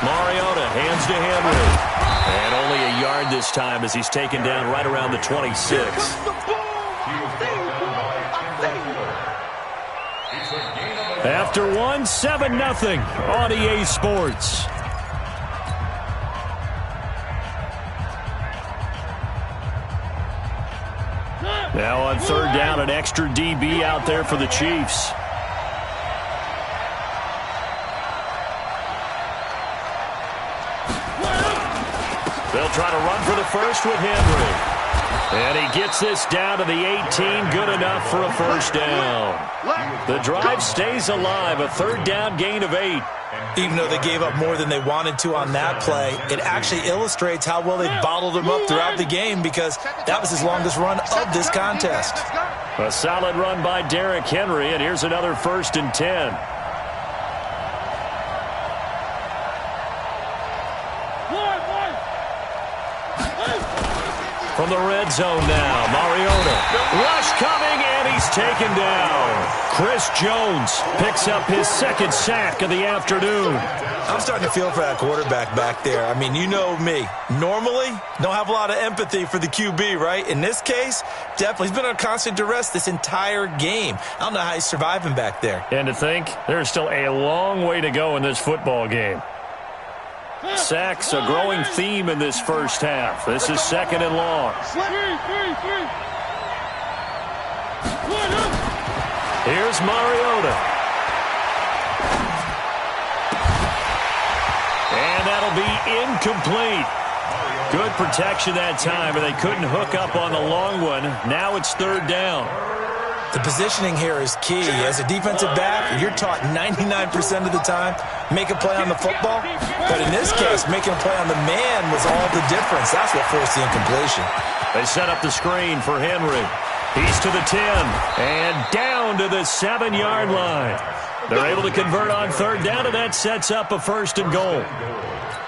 Mariota hands to Henry. And only a yard this time as he's taken down right around the 26. After one, 7-0 on EA Sports. Now on third down, an extra DB out there for the Chiefs. They'll try to run for the first with Henry. And he gets this down to the 18, good enough for a first down. The drive stays alive, a third down gain of 8. Even though they gave up more than they wanted to on that play, it actually illustrates how well they bottled him up throughout the game because that was his longest run of this contest. A solid run by Derrick Henry, and here's another 1st and 10. From the red zone now, Mariota. Rush coming, and he's taken down. Chris Jones picks up his 2nd sack of the afternoon. I'm starting to feel for that quarterback back there. I mean, you know me. Normally, don't have a lot of empathy for the QB, right? In this case, definitely. He's been on constant duress this entire game. I don't know how he's surviving back there. And to think, there's still a long way to go in this football game. Sacks, a growing theme in this first half. This is 2nd and long. Here's Mariota. And that'll be incomplete. Good protection that time, and they couldn't hook up on the long one. Now it's 3rd down. The positioning here is key. As a defensive back, you're taught 99% of the time, make a play on the football. But in this case, making a play on the man was all the difference. That's what forced the incompletion. They set up the screen for Henry. He's to the 10 and down to the 7-yard line. They're able to convert on 3rd down, and that sets up a 1st and goal.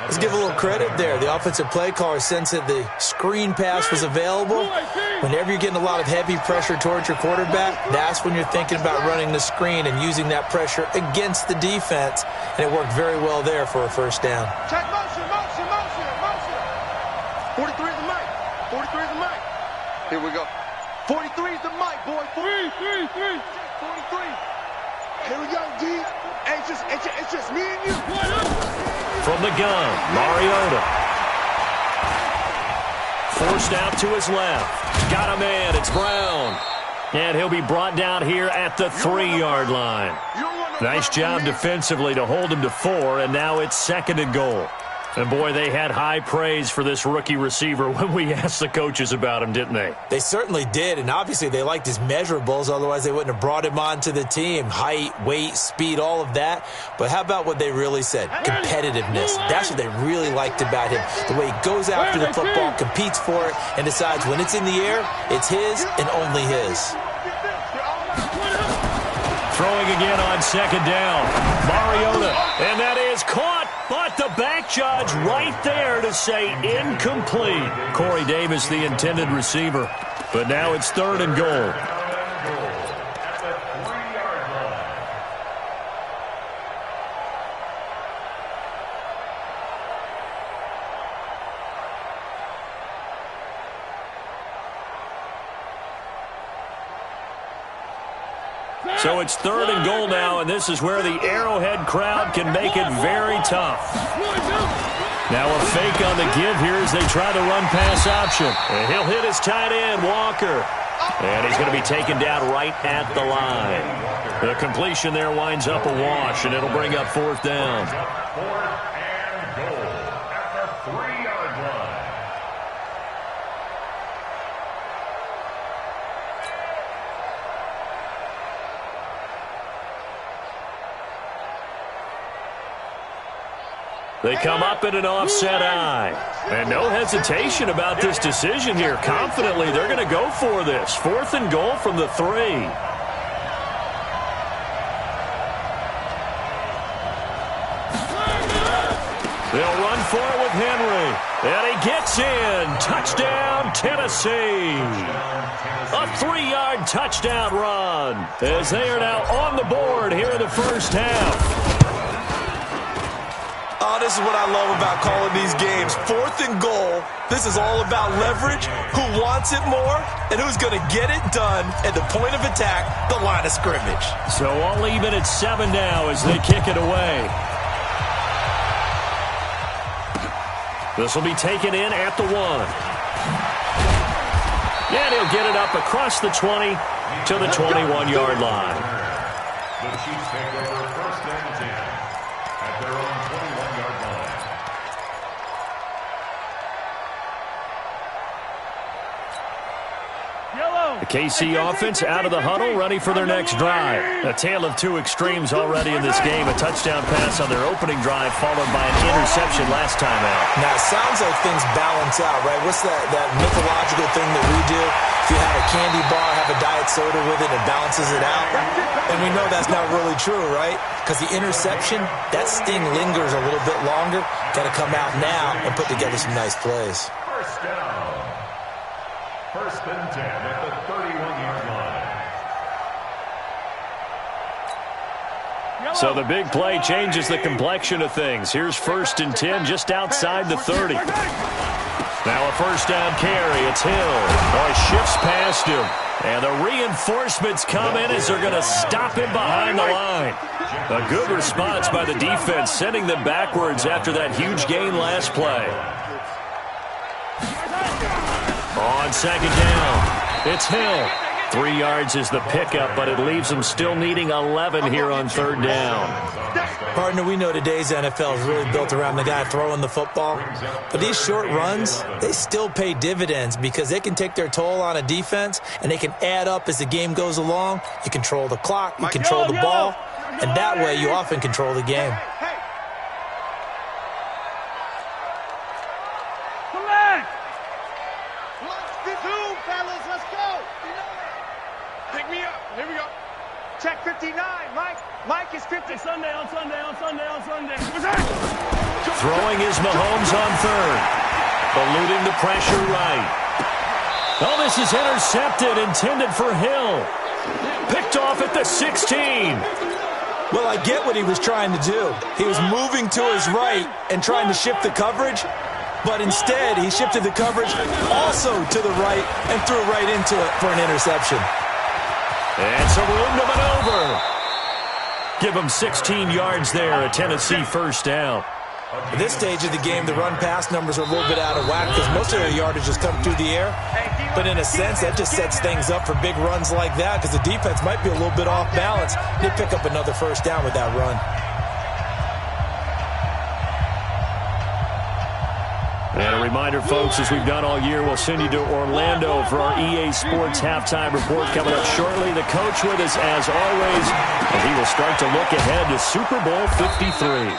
Let's give a little credit there. The offensive play caller sensed that the screen pass was available. Whenever you're getting a lot of heavy pressure towards your quarterback, that's when you're thinking about running the screen and using that pressure against the defense. And it worked very well there for a 1st down. Check motion. 43 is the mic. 43 is the mic. Here we go. 43 is the mic, boy. 43. Here we go, D. It's just me and you. From the gun, Mariota. Forced out to his left. Got a man. It's Brown. And he'll be brought down here at the 3-yard line. Nice job defensively to hold him to 4, and now it's 2nd and goal. And, boy, they had high praise for this rookie receiver when we asked the coaches about him, didn't they? They certainly did, and obviously they liked his measurables. Otherwise, they wouldn't have brought him onto the team. Height, weight, speed, all of that. But how about what they really said? Competitiveness. That's what they really liked about him. The way he goes after the football, competes for it, and decides when it's in the air, it's his and only his. Throwing again on 2nd down. Mariota, and that is caught. But the back judge right there to say incomplete. Corey Davis, the intended receiver. But now it's 3rd and goal. So it's 3rd and goal now, and this is where the Arrowhead crowd can make it very tough. Now a fake on the give here as they try the run-pass option. And he'll hit his tight end, Walker. And he's going to be taken down right at the line. The completion there winds up a wash, and it'll bring up 4th down. 4th and goal at the 3-yard line. They come up in an offset eye. And no hesitation about this decision here. Confidently, they're going to go for this. 4th and goal from the 3. They'll run for it with Henry. And he gets in. Touchdown, Tennessee. A 3-yard touchdown run as they are now on the board here in the first half. this is what I love about calling these games. 4th and goal. This is all about leverage, who wants it more, and who's going to get it done at the point of attack, the line of scrimmage. So all even at 7 now as they kick it away. This will be taken in at the 1. And he'll get it up across the 20 to the 21-yard line. The Chiefs take over 1st and 10 at their own 21-yard line. The KC offense out of the huddle, ready for their next drive. A tale of two extremes already in this game. A touchdown pass on their opening drive, followed by an interception last time out. Now, it sounds like things balance out, right? What's that mythological thing that we do? If you have a candy bar, have a diet soda with it, it balances it out. And we know that's not really true, right? Because the interception, that sting lingers a little bit longer. Got to come out now and put together some nice plays. 1st down. 1st and 10 at the 31-yard line. So the big play changes the complexion of things. Here's 1st and 10 just outside the 30. Now a 1st down carry. It's Hill. Boy, shifts past him. And the reinforcements come in as they're going to stop him behind the line. A good response by the defense, sending them backwards after that huge gain last play. On 2nd down, it's Hill. 3 yards is the pickup, but it leaves them still needing 11 here on 3rd down. Partner, we know today's NFL is really built around the guy throwing the football. But these short runs, they still pay dividends because they can take their toll on a defense, and they can add up as the game goes along. You control the clock, you control the ball, and that way you often control the game. Check 59, Mike. Mike is 50. Sunday. Throwing is Mahomes on 3rd. Eluding the pressure right. Oh, this is intercepted, intended for Hill. Picked off at the 16. Well, I get what he was trying to do. He was moving to his right and trying to shift the coverage, but instead he shifted the coverage also to the right and threw right into it for an interception. And some room to maneuver. Give him 16 yards there, a Tennessee 1st down. At this stage of the game, the run-pass numbers are a little bit out of whack because most of their yardage just come through the air. But in a sense, that just sets things up for big runs like that because the defense might be a little bit off balance. They pick up another 1st down with that run. And a reminder, folks, as we've done all year, we'll send you to Orlando for our EA Sports halftime report coming up shortly. The coach with us, as always, and he will start to look ahead to Super Bowl 53.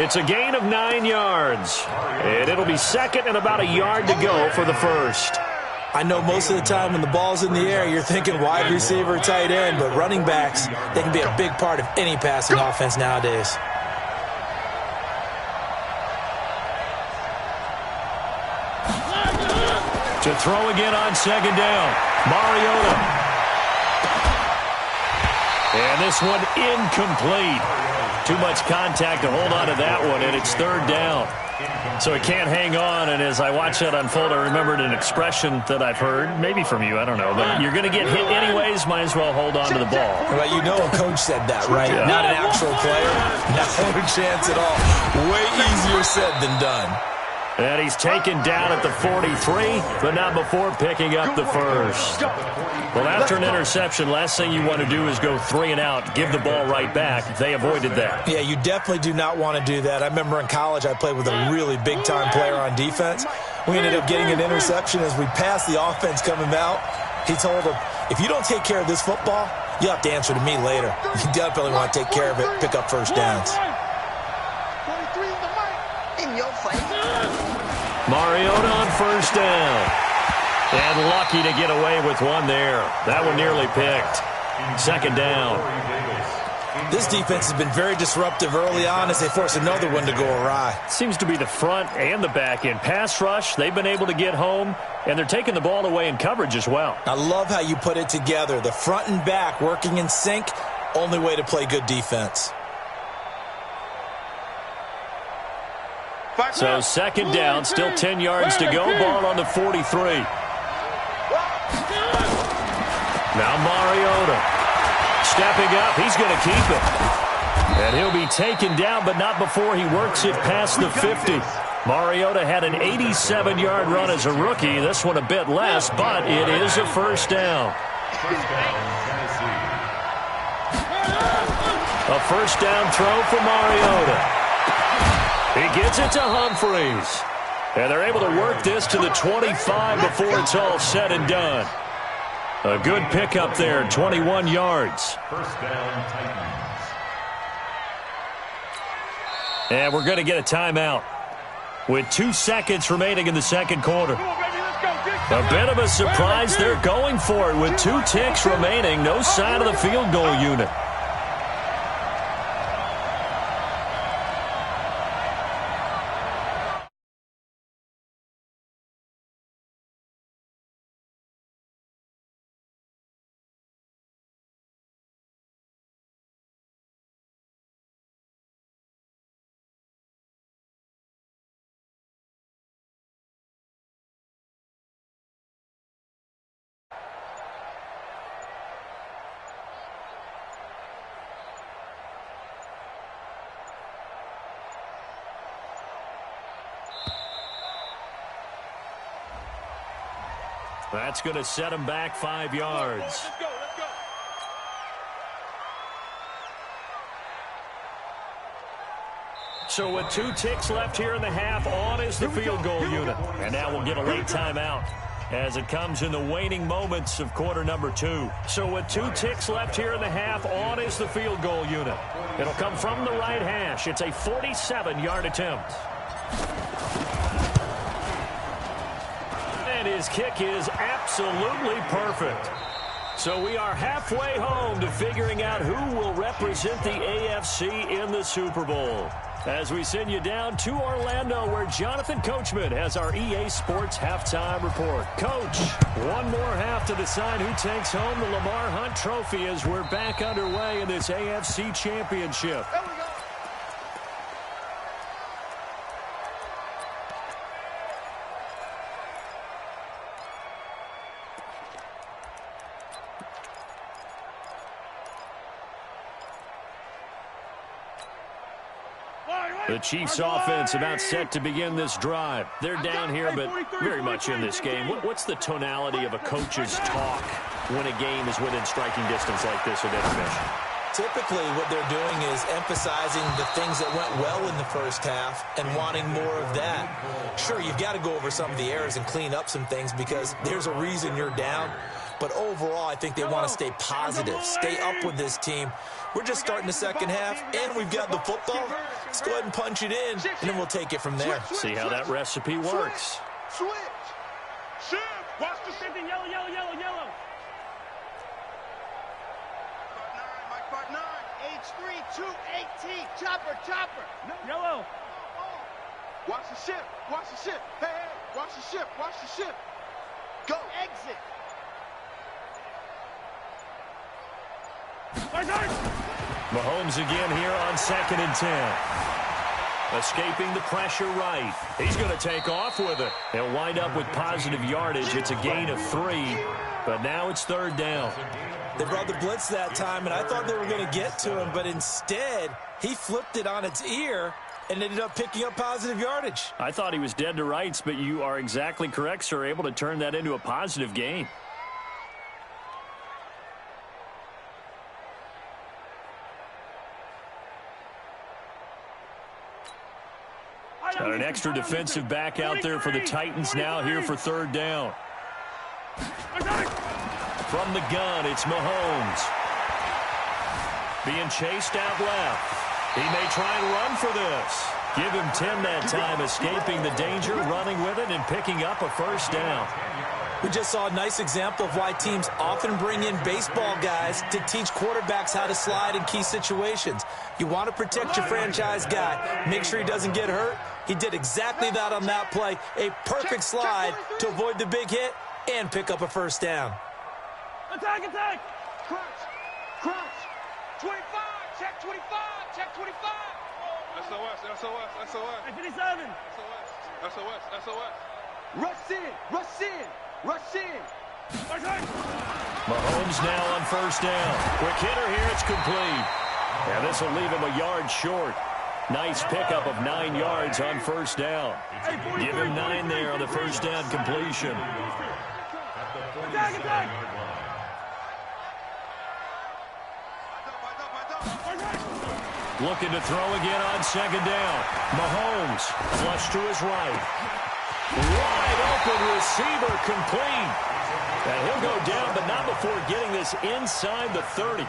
It's a gain of 9 yards, and it'll be 2nd and about a yard to go for the 1st. I know most of the time when the ball's in the air, you're thinking wide receiver, tight end, but running backs, they can be a big part of any passing offense nowadays. To throw again on 2nd down, Mariota. And this one incomplete. Too much contact to hold on to that one, and it's 3rd down. So it can't hang on, and as I watch that unfold, I remembered an expression that I've heard, maybe from you, I don't know, but you're going to get hit anyways, might as well hold on to the ball. Well, you know a coach said that, right? Yeah. Not an actual player. Not a chance at all. Way easier said than done. And he's taken down at the 43, but not before picking up the 1st. Well, after an interception, last thing you want to do is go 3 and out, give the ball right back. They avoided that. Yeah, you definitely do not want to do that. I remember in college I played with a really big-time player on defense. We ended up getting an interception as we passed the offense coming out. He told him, if you don't take care of this football, you'll have to answer to me later. You definitely want to take care of it, pick up 1st downs. Mariota on 1st down. And lucky to get away with one there. That one nearly picked. 2nd down. This defense has been very disruptive early on as they force another one to go awry. Seems to be the front and the back end. Pass rush, they've been able to get home, and they're taking the ball away in coverage as well. I love how you put it together. The front and back working in sync, only way to play good defense. So second down, still 10 yards to go. Ball on the 43. Now Mariota stepping up. He's going to keep it. And he'll be taken down, but not before he works it past the 50. Mariota had an 87-yard run as a rookie. This one a bit less, but it is a first down. A first down throw for Mariota. He gets it to Humphries. And they're able to work this to the 25 before it's all said and done. A good pickup there, 21 yards. First down, Titans. And we're going to get a timeout with 2 seconds remaining in the second quarter. A bit of a surprise. They're going for it with 2 ticks remaining. No sign of the field goal unit. That's going to set him back 5 yards. Let's go. So with 2 ticks left here in the half, on is the field goal unit. And now we'll get a late timeout as it comes in the waning moments of quarter number 2. So with 2 ticks left here in the half, on is the field goal unit. It'll come from the right hash. It's a 47-yard attempt. And his kick is absolutely perfect. So we are halfway home to figuring out who will represent the AFC in the Super Bowl. As we send you down to Orlando, where Jonathan Coachman has our EA Sports halftime report. Coach, one more half to decide who takes home the Lamar Hunt Trophy as we're back underway in this AFC Championship. There we go. The Chiefs offense about set to begin this drive. They're down here, but very much in this game. What's the tonality of a coach's talk when a game is within striking distance like this at intermission? Typically, what they're doing is emphasizing the things that went well in the first half and wanting more of that. Sure, you've got to go over some of the errors and clean up some things because there's a reason you're down. But overall, I think they want to stay positive, stay up with this team. We're just starting the second half, and we've got the football. Let's go ahead and punch it in, and then we'll take it from there. See how that recipe works. Switch. Shift. Watch the shift. Yellow. Part 9. H3, 218. Chopper. No. Yellow. Watch the shift. Hey. Watch the shift. Go. Exit. Mahomes again here on 2nd and 10. Escaping the pressure right. He's going to take off with it. He'll wind up with positive yardage. It's a gain of 3, but now it's 3rd down. They brought the blitz that time, and I thought they were going to get to him, but instead, he flipped it on its ear and ended up picking up positive yardage. I thought he was dead to rights, but you are exactly correct, sir, able to turn that into a positive gain. Got an extra defensive back out there for the Titans now here for 3rd down. From the gun, it's Mahomes. Being chased out left. He may try and run for this. Give him 10 that time, escaping the danger, running with it, and picking up a first down. We just saw a nice example of why teams often bring in baseball guys to teach quarterbacks how to slide in key situations. You want to protect your franchise guy. Make sure he doesn't get hurt. He did exactly that on that play. A perfect slide to avoid the big hit and pick up a first down. Attack. Crunch. 25. Check 25. SOS, SOS, SOS. 57. SOS, SOS, SOS. Rush in, rush in, rush in. Mahomes now on first down. Quick hitter here, it's complete. And this will leave him a yard short. Nice pickup of 9 yards on first down. Give him 9 there on the first down completion. Looking to throw again on second down. Mahomes flush to his right. Wide open receiver complete. And he'll go down, but not before getting this inside the 30.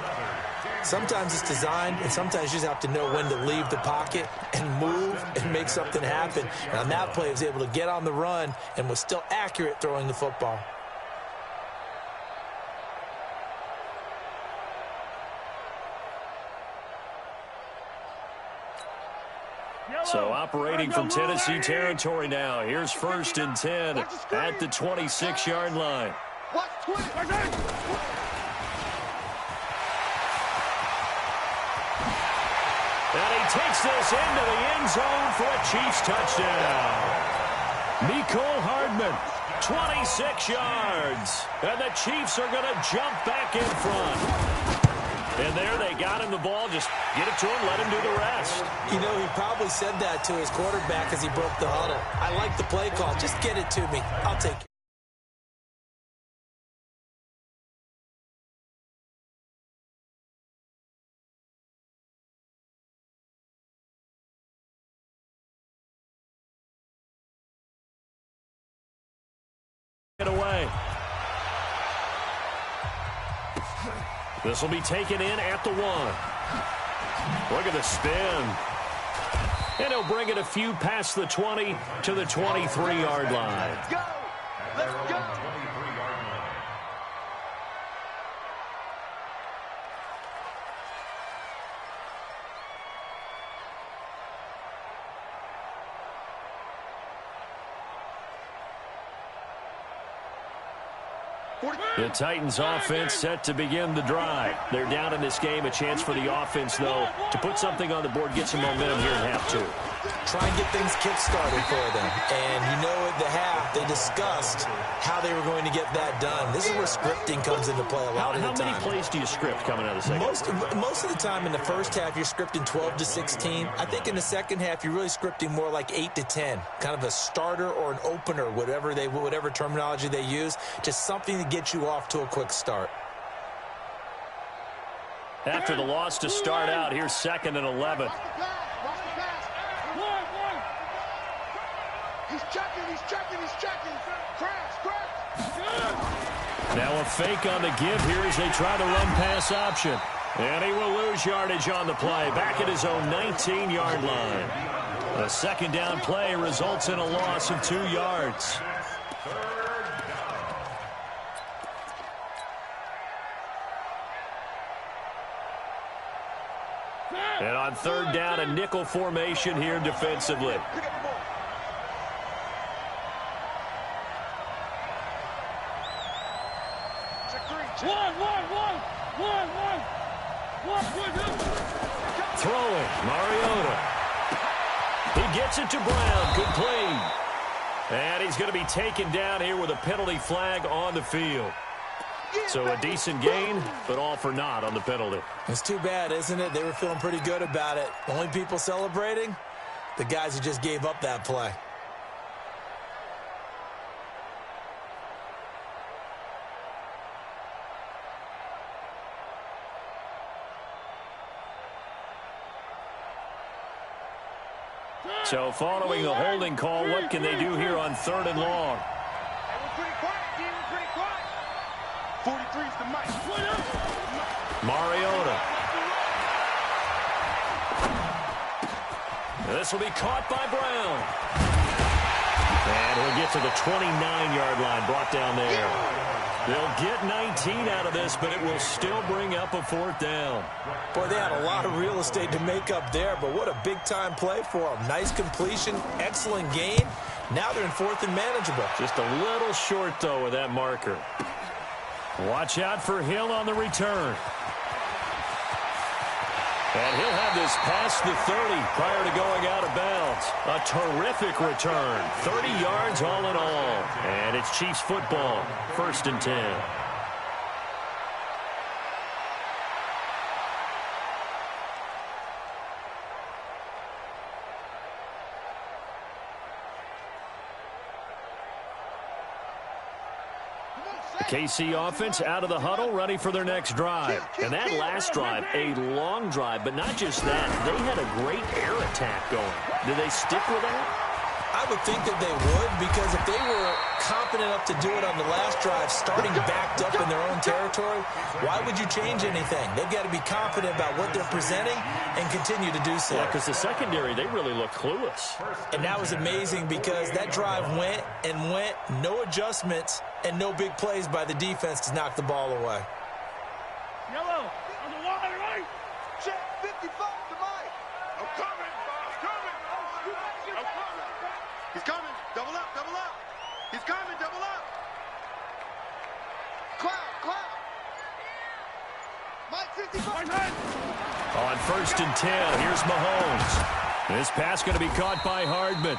Sometimes it's designed, and sometimes you just have to know when to leave the pocket and move and make something happen. And on that play, he was able to get on the run and was still accurate throwing the football. So operating from Tennessee territory now. Here's first and 10 at the 26-yard line. And he takes this into the end zone for a Chiefs touchdown. Mecole Hardman, 26 yards. And the Chiefs are going to jump back in front. And there they got him the ball. Just get it to him, let him do the rest. You know, he probably said that to his quarterback as he broke the huddle. I like the play call. Just get it to me. I'll take it. Away. This will be taken in at the 1. Look at the spin. And he'll bring it a few past the 20 to the 23-yard line. Let's go! Let's go! The Titans offense set to begin the drive. They're down in this game. A chance for the offense, though, to put something on the board, get some momentum here in half 2. Try and get things kick-started for them. And you know at the half, they discussed how they were going to get that done. This is where scripting comes into play a lot of the time. How many plays do you script coming out of the second? Most of the time in the first half, you're scripting 12 to 16. I think in the second half, you're really scripting more like 8 to 10. Kind of a starter or an opener, whatever terminology they use. Just something to get you off to a quick start. After the loss to start out, here's 2nd and 11. He's checking. Crash. Now a fake on the give here as they try to run pass option. And he will lose yardage on the play, back at his own 19-yard line. A second down play results in a loss of 2 yards. And on third down, a nickel formation here defensively. Throwing, Mariota. He gets it to Brown, complete. And he's going to be taken down here with a penalty flag on the field. So a decent gain, but all for naught on the penalty. It's too bad, isn't it? They were feeling pretty good about it. Only people celebrating? The guys who just gave up that play. So following the holding call, what can they do here on 3rd and long? Mariota. This will be caught by Brown. And he'll get to the 29-yard line, brought down there. They'll get 19 out of this, but it will still bring up a 4th down. Boy, they had a lot of real estate to make up there, but what a big-time play for them. Nice completion, excellent gain. Now they're in 4th and manageable. Just a little short, though, with that marker. Watch out for Hill on the return. And he'll have this past the 30 prior to going out of bounds. A terrific return. 30 yards all in all. And it's Chiefs football. 1st and 10. The KC offense out of the huddle, ready for their next drive. And that last drive, a long drive, but not just that. They had a great air attack going. Did they stick with that? I would think that they would, because if they were competent enough to do it on the last drive, starting backed up in their own territory, why would you change anything? They've got to be confident about what they're presenting and continue to do so. Yeah, because the secondary, they really look clueless. And that was amazing because that drive went and went, no adjustments, and no big plays by the defense to knock the ball away. Yellow, on the wall, right? Check 55 to Mike. I'm coming. He's coming. Double up. He's coming. Double up. Cloud. Mike 55. On 1st and 10, here's Mahomes. This pass going to be caught by Hardman.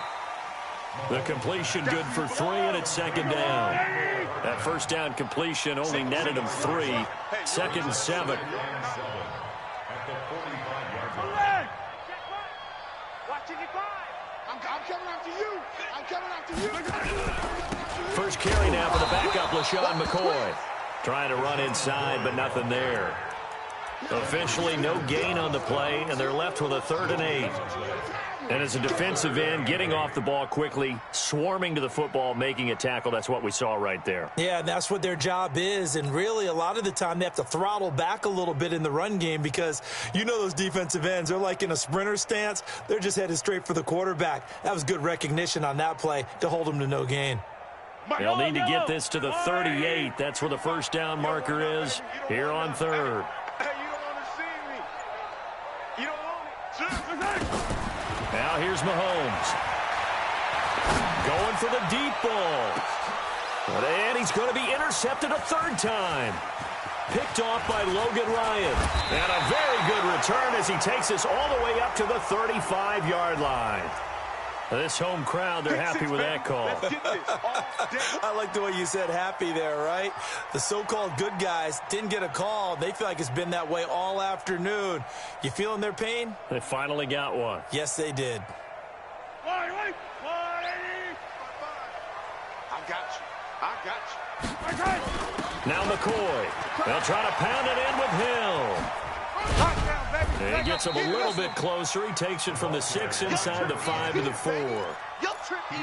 The completion good for 3, and it's 2nd down. That 1st down completion only netted him 3. 2nd and 7. First carry now for the backup, LaShawn McCoy. Trying to run inside, but nothing there. Officially no gain on the play, and they're left with a 3rd and 8. And as a defensive end, getting off the ball quickly, swarming to the football, making a tackle, that's what we saw right there. Yeah, and that's what their job is. And really, a lot of the time, they have to throttle back a little bit in the run game because you know those defensive ends, they're like in a sprinter stance. They're just headed straight for the quarterback. That was good recognition on that play to hold them to no gain. They'll need to get this to the 38. That's where the 1st down marker is here on 3rd. Hey, you don't want to see me. You don't want it. Now here's Mahomes. Going for the deep ball. And he's going to be intercepted a 3rd time. Picked off by Logan Ryan. And a very good return as he takes us all the way up to the 35-yard line. This home crowd, they're happy with that call. I like the way you said happy there, right? The so-called good guys didn't get a call. They feel like it's been that way all afternoon. You feeling their pain? They finally got one. Yes, they did. I got you. Now McCoy. They'll try to pound it in with Hill. He gets him a little bit closer. He takes it from the 6 inside the 5 to the 4.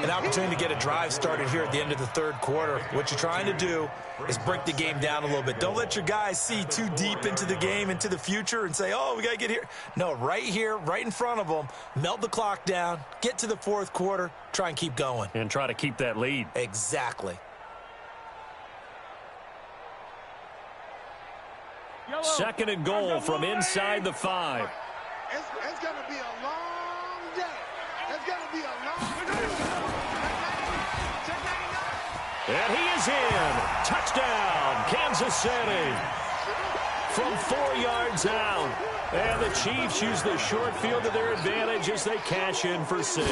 An opportunity to get a drive started here at the end of the 3rd quarter. What you're trying to do is break the game down a little bit. Don't let your guys see too deep into the game, into the future, and say, oh, we got to get here. No, right here, right in front of them, melt the clock down, get to the 4th quarter, try and keep going. And try to keep that lead. Exactly. 2nd and goal from inside the 5. It's going to be a long day. It's going to be a long day. And he is in. Touchdown, Kansas City. From 4 yards out. And the Chiefs use the short field to their advantage as they cash in for 6.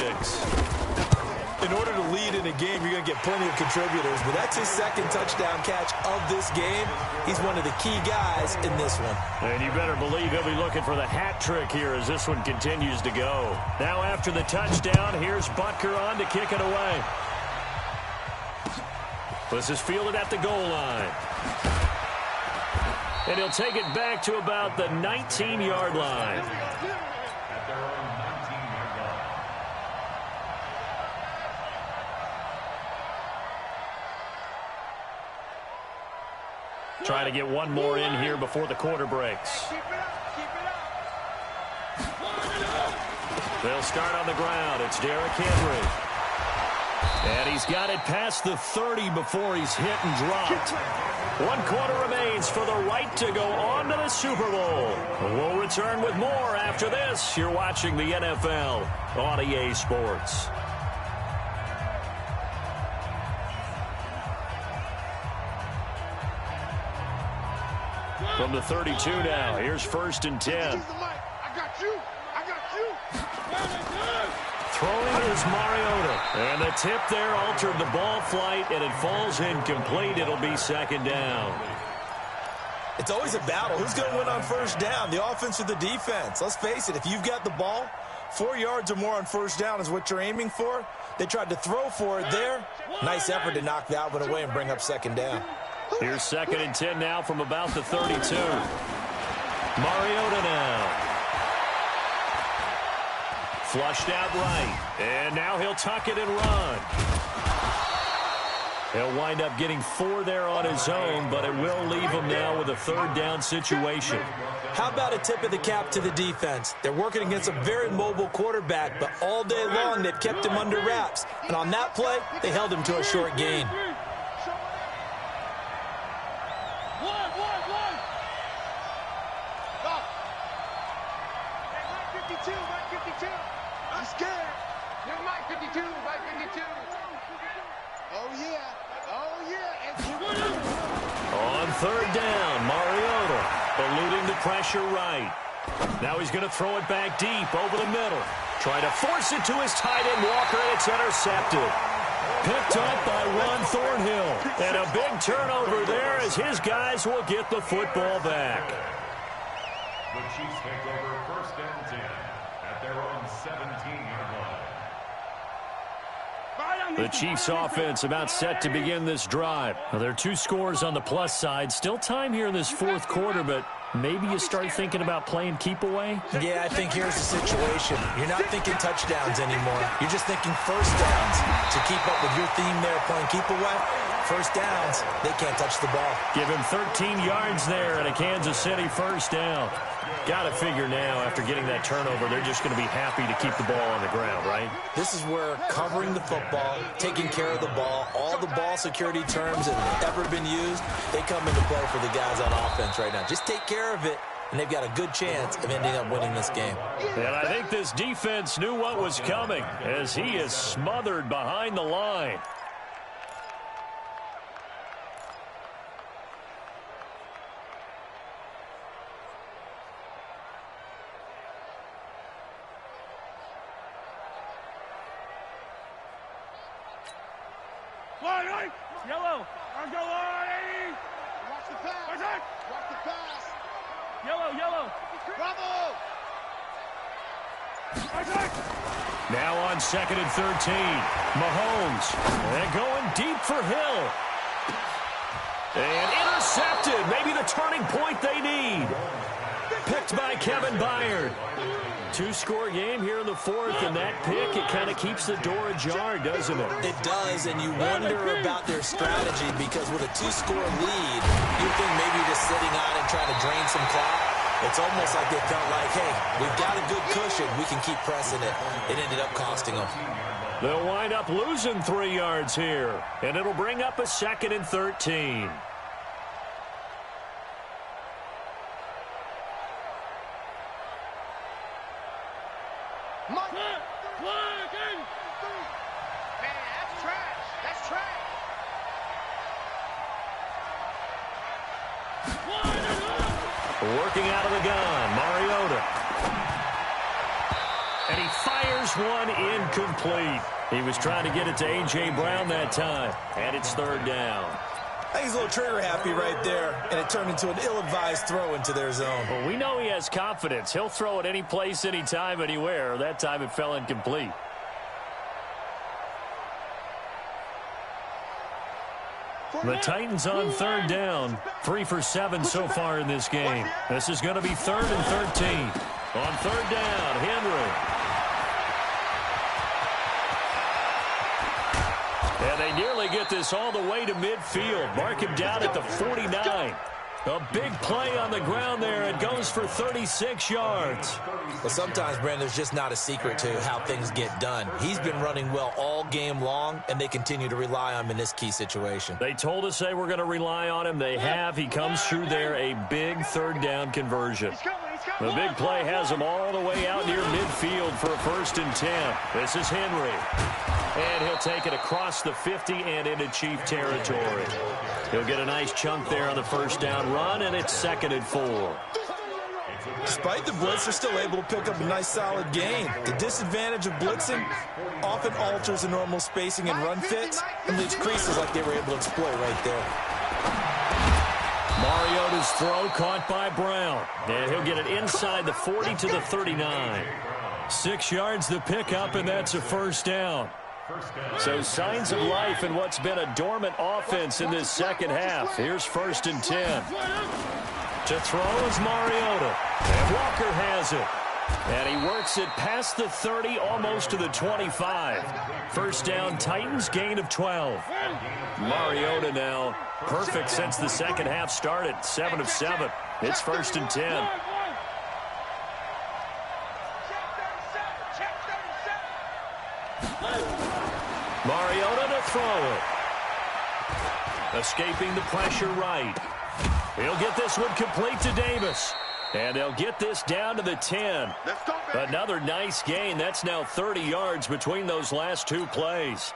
In order to lead in a game, you're going to get plenty of contributors, but that's his 2nd touchdown catch of this game. He's one of the key guys in this one. And you better believe he'll be looking for the hat trick here as this one continues to go. Now after the touchdown, here's Butker on to kick it away. This is fielded at the goal line. And he'll take it back to about the 19-yard line. Trying to get one more in here before the quarter breaks. They'll start on the ground. It's Derrick Henry. And he's got it past the 30 before he's hit and dropped. 1 quarter remains for the right to go on to the Super Bowl. We'll return with more after this. You're watching the NFL on EA Sports. From the 32 now, here's 1st and 10. Throwing is Mariota. And the tip there altered the ball flight, and it falls incomplete. It'll be second down. It's always a battle. Who's going to win on first down, the offense or the defense? Let's face it, if you've got the ball, 4 yards or more on first down is what you're aiming for. They tried to throw for it there. Nice effort to knock that one away and bring up second down. Here's 2nd and 10 now from about the 32. Mariota now. Flushed out right. And now he'll tuck it and run. He'll wind up getting 4 there on his own, but it will leave him now with a 3rd down situation. How about a tip of the cap to the defense? They're working against a very mobile quarterback, but all day long they've kept him under wraps. And on that play, they held him to a short gain. I'm scared. You're Mike 52, Mike 52. Oh, yeah. Oh, yeah. On 3rd down, Mariota eluding the pressure right. Now he's going to throw it back deep over the middle. Trying to force it to his tight end, Walker, and it's intercepted. Picked up by Ron Thornhill. And a big turnover there as his guys will get the football back. The Chiefs take over 1st and 10 at their own 17-yard line. The Chiefs offense about set to begin this drive. Now, there are 2 scores on the plus side. Still time here in this 4th quarter, but maybe you start thinking about playing keep away? Yeah, I think here's the situation. You're not thinking touchdowns anymore. You're just thinking first downs. To keep up with your theme there playing keep away, first downs, they can't touch the ball. Give him 13 yards there and a Kansas City 1st down. Got to figure now, after getting that turnover, they're just going to be happy to keep the ball on the ground, right? This is where covering the football, taking care of the ball, all the ball security terms that have ever been used, they come into play for the guys on offense right now. Just take care of it, and they've got a good chance of ending up winning this game. And I think this defense knew what was coming as he is smothered behind the line. Yellow. Watch the pass. Watch the pass. Yellow. Bravo. Now on 2nd and 13. Mahomes. And going deep for Hill. And intercepted. Maybe the turning point they need. Picked by Kevin Byard. 2-score game here in the 4th, and that pick, it kind of keeps the door ajar, doesn't it? It does, and you wonder about their strategy because with a 2-score lead, you think maybe you're just sitting on and trying to drain some clock. It's almost like they felt like, hey, we've got a good cushion. We can keep pressing it. It ended up costing them. They'll wind up losing 3 yards here, and it'll bring up a 2nd and 13. Working out of the gun, Mariota. And he fires one incomplete. He was trying to get it to A.J. Brown that time. And it's 3rd down. I think he's a little trigger happy right there, and it turned into an ill-advised throw into their zone. Well, we know he has confidence. He'll throw it any place, anytime, anywhere. That time it fell incomplete. The Titans on 3rd down. 3 for 7 so far in this game. This is going to be 3rd and 13. On 3rd down, Henry. And they nearly get this all the way to midfield. Mark him down at the 49. A big play on the ground there. It goes for 36 yards. Well, sometimes, Brandon, there's just not a secret to how things get done. He's been running well all game long, and they continue to rely on him in this key situation. They told us they were going to rely on him. They have. He comes through there, a big 3rd down conversion. The big play has him all the way out near midfield for a 1st and 10. This is Henry. And he'll take it across the 50 and into Chief territory. He'll get a nice chunk there on the 1st down run, and it's 2nd and 4. Despite the blitz, they're still able to pick up a nice solid gain. The disadvantage of blitzing often alters the normal spacing and run fits and leaves creases like they were able to exploit right there. Mariota's throw caught by Brown. And he'll get it inside the 40 to the 39. 6 yards the pickup, and that's a first down. So signs of life in what's been a dormant offense in this second half. Here's 1st and 10. To throw is Mariota. And Walker has it. And he works it past the 30, almost to the 25. First down, Titans, gain of 12. Mariota now perfect since the second half started. 7 of 7. It's 1st and 10. Mariota to throw it. Escaping the pressure right. He'll get this one complete to Davis. And they'll get this down to the 10. Another nice gain. That's now 30 yards between those last 2 plays.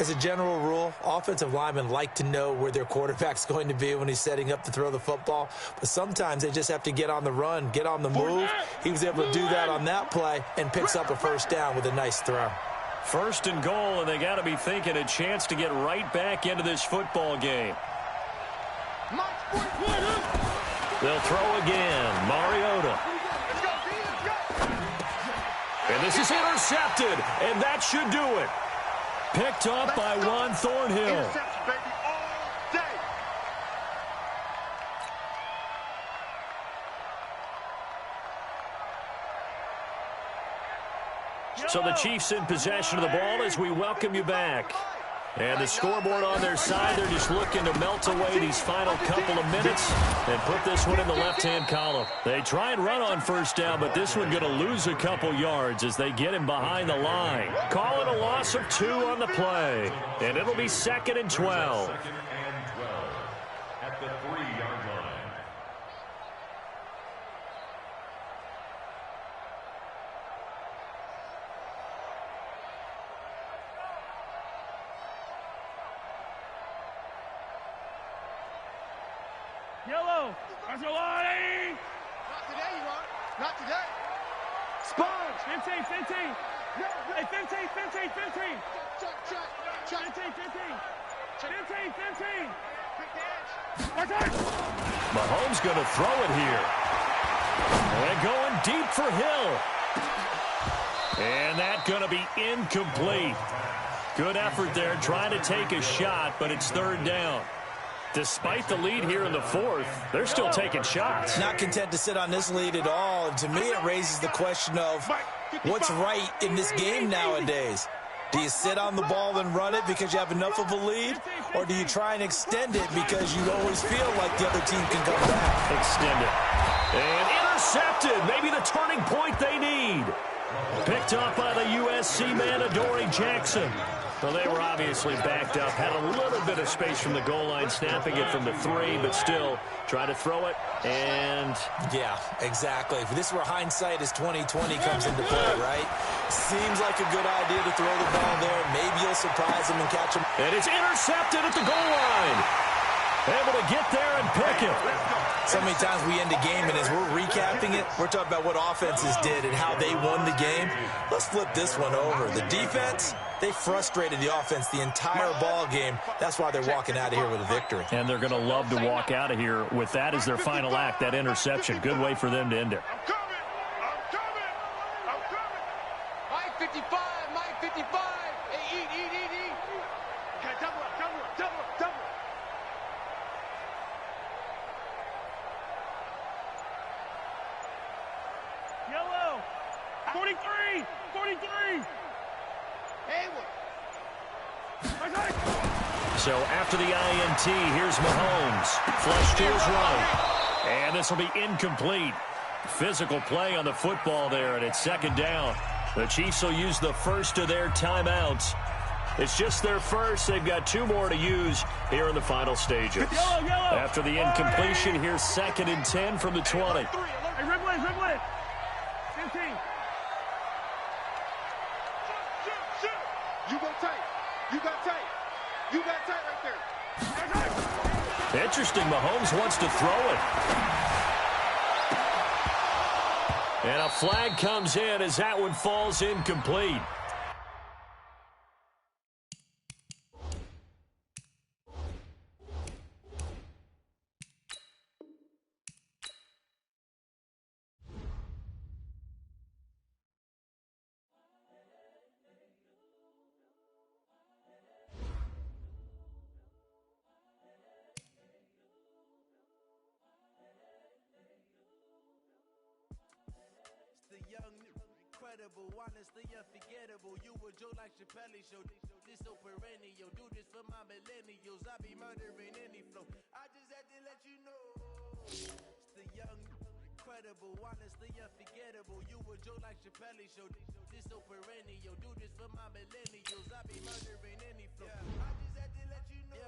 As a general rule, offensive linemen like to know where their quarterback's going to be when he's setting up to throw the football. But sometimes they just have to get on the run, get on the move. He was able to do that on that play and picks up a first down with a nice throw. 1st and goal, and they got to be thinking a chance to get right back into this football game. They'll throw again. Mariota. And this is intercepted, and that should do it. Picked up by Juan Thornhill. So the Chiefs in possession of the ball as we welcome you back. And the scoreboard on their side, they're just looking to melt away these final couple of minutes and put this one in the left-hand column. They try and run on first down, but this one going to lose a couple yards as they get him behind the line. Call it a loss of 2 on the play, and it'll be 2nd and 12. At the 3-yard line. Yellow. Barcelona. Not today, you are. Not today. Sponge. 15, 15. Hey, 15, 15, 15. Chuck. 15, 15. 15, 15. Mahomes going to throw it here. And going deep for Hill. And that going to be incomplete. Good effort there trying to take a shot, but it's 3rd down. Despite the lead here in the 4th, they're still taking shots. Not content to sit on this lead at all. And to me, it raises the question of what's right in this game nowadays. Do you sit on the ball and run it because you have enough of a lead? Or do you try and extend it because you always feel like the other team can come back? Extend it. And intercepted. Maybe the turning point they need. Picked up by the USC man, Adoree Jackson. Well, they were obviously backed up, had a little bit of space from the goal line, snapping it from the 3, but still trying to throw it, and... Yeah, exactly. This is where hindsight is 20/20 comes into play, right? Seems like a good idea to throw the ball there. Maybe you'll surprise him and catch him. And it's intercepted at the goal line. Able to get there and pick it. So many times we end a game, and as we're recapping it, we're talking about what offenses did and how they won the game. Let's flip this one over. The defense, they frustrated the offense the entire ball game. That's why they're walking out of here with a victory. And they're going to love to walk out of here with that as their final act, that interception. Good way for them to end it. I'm coming. Mike 55. Hey, eat. Okay, double up. Yellow. 43. So after the INT, here's Mahomes. Flush to his right. And this will be incomplete. Physical play on the football there, and it's 2nd down. The Chiefs will use the first of their timeouts. It's just their first. They've got 2 more to use here in the final stages. After the incompletion, here's 2nd and 10 from the 20. Hey, dribble it. 15. Shoot. You got tight right there. Interesting. Mahomes wants to throw it. And a flag comes in as that one falls incomplete. Honestly unforgettable. You a Joe like Chappelle show. This so perennial. Do this for my millennials. I be murdering any flow. I just had to let you know. It's the young, incredible, honestly unforgettable. You a Joe like Chappelle show. This so perennial. Do this for my millennials. I be murdering any flow. Yeah. I just had to let you know.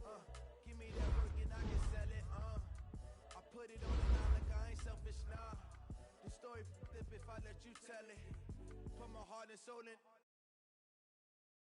Yeah. Give me that work and I can sell it. I put it on the line like I ain't selfish, nah. The story flip if I let you tell it. Put my heart and soul in.